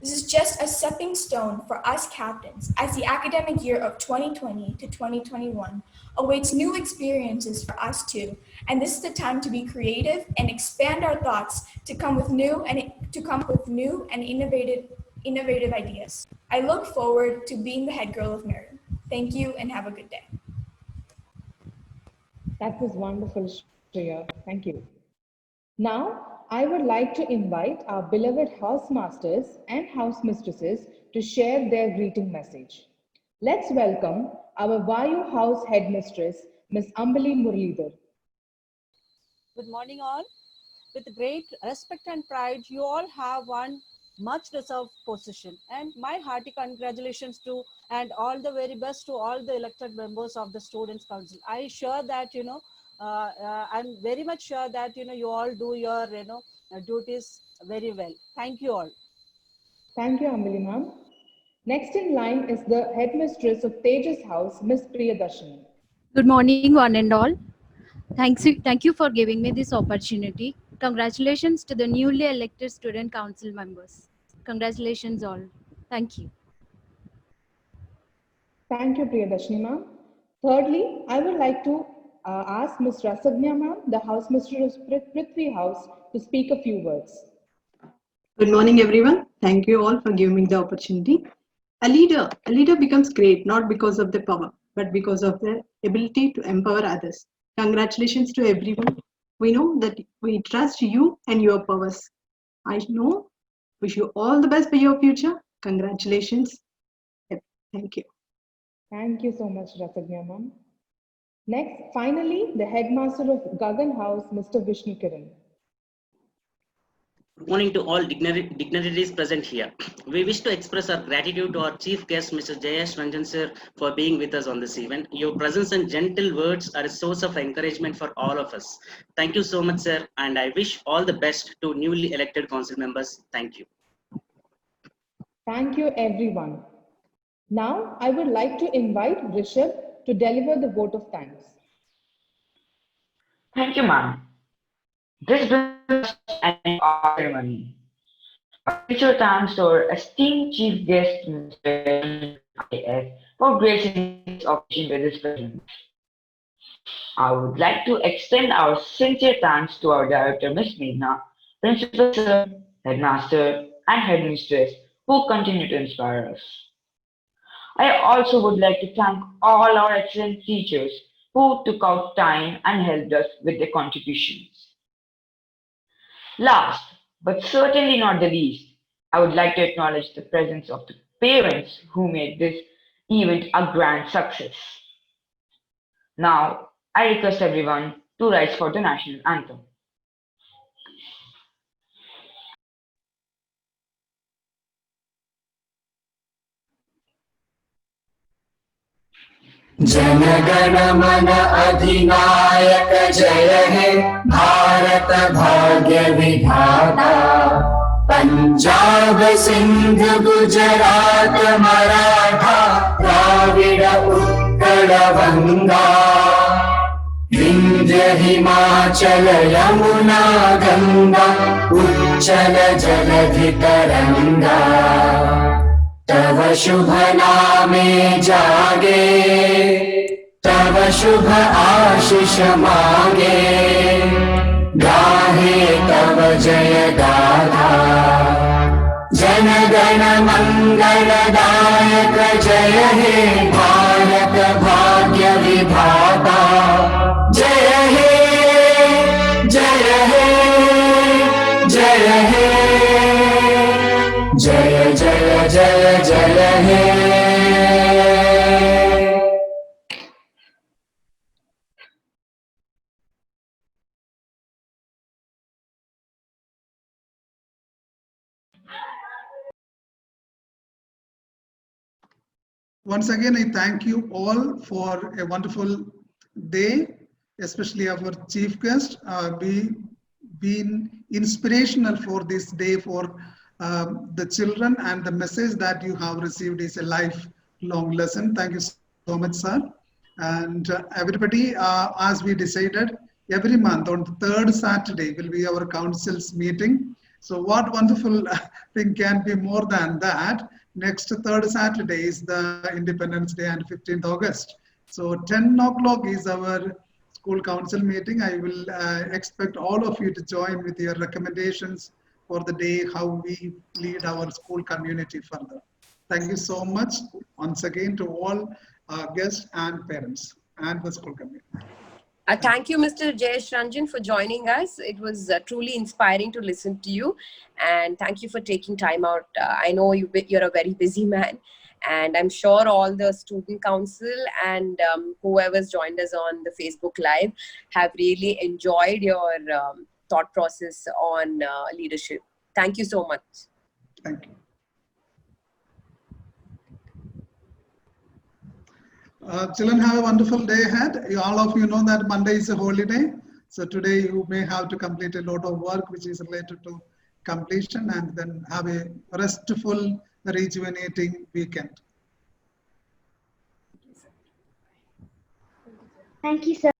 This is just a stepping stone for us captains as the academic year of 2020 to 2021 awaits new experiences for us too, and this is the time to be creative and expand our thoughts to come with new and innovative ideas. I look forward to being the head girl of Meru. Thank you and have a good day. That was wonderful, Shreya. Thank you. Now, I would like to invite our beloved housemasters and housemistresses to share their greeting message. Let's welcome our Vayu House Headmistress, Ms. Ambali Muralidhar. Good morning all. With great respect and pride, you all have one much deserved position, and my hearty congratulations to and all the very best to all the elected members of the Students' Council. I sure that I'm very much sure that you all do your duties very well. Thank you all. Thank you, Ambali ma'am. Next in line is the headmistress of Tejas House, Ms. Priyadarshini. Good morning, one and all. Thank you for giving me this opportunity. Congratulations to the newly elected student council members. Congratulations all. Thank you. Thank you, Priyadarshini ma'am. Thirdly, I would like to ask Ms. Rasagna ma'am, the house mistress of Prithvi House, to speak a few words. Good morning, everyone. Thank you all for giving me the opportunity. A leader becomes great not because of their power, but because of their ability to empower others. Congratulations to everyone. We know that we trust you and your powers. Wish you all the best for your future. Congratulations. Thank you. Thank you so much, Rasagna ma'am. Next, finally, the headmaster of Gagan House, Mr. Vishnu Kiran. Good morning to all dignitaries present here. We wish to express our gratitude to our chief guest, Mr. Jayesh Ranjan sir, for being with us on this event. Your presence and gentle words are a source of encouragement for all of us. Thank you so much, sir, and I wish all the best to newly elected council members. Thank you. Thank you, everyone. Now, I would like to invite Rishabh to deliver the vote of thanks. Thank you, ma'am. This brings us to the end of our ceremony. A special thanks to our esteemed chief guest, Mr. IS, for gracing this occasion with his presence. I would like to extend our sincere thanks to our director, Ms. Meghna, principal sir, headmaster, and headmistress who continue to inspire us. I also would like to thank all our excellent teachers who took out time and helped us with their contributions. Last, but certainly not the least, I would like to acknowledge the presence of the parents who made this event a grand success. Now, I request everyone to rise for the national anthem. जनगण मन अधिनायक जय हे भारत भाग्य विधाता पंजाब सिंध गुजरात मराठा द्राविड उत्कल गंगा विंध्य हिमाचल यमुना गंगा उच्चल जलधि तरंगा तव शुभ नामे जागे तव शुभ आशीष मांगे गाहे तव जय गाथा जन गण मंगलदायक जय हे भारत भाग्य विधाता जय हे जय हे जय हे जय जय जय जय हे Once again, I thank you all for a wonderful day, especially our chief guest. Been inspirational for this day for the children, and the message that you have received is a lifelong lesson. Thank you so much, sir. And everybody, as we decided, every month on the third Saturday will be our council's meeting. So what wonderful thing can be more than that? Next third Saturday is the Independence Day and 15th August. So 10 o'clock is our school council meeting. I will expect all of you to join with your recommendations for the day, how we lead our school community further. Thank you so much once again to all guests and parents and the school community. Thank you, Mr. Jayesh Ranjan, for joining us. It was truly inspiring to listen to you. And thank you for taking time out. I know you're a very busy man. And I'm sure all the student council and whoever's joined us on the Facebook Live have really enjoyed your thought process on leadership. Thank you so much. Thank you. Children, have a wonderful day ahead. All of you know that Monday is a holiday. So today you may have to complete a lot of work which is related to completion, and then have a restful, rejuvenating weekend. Thank you, sir.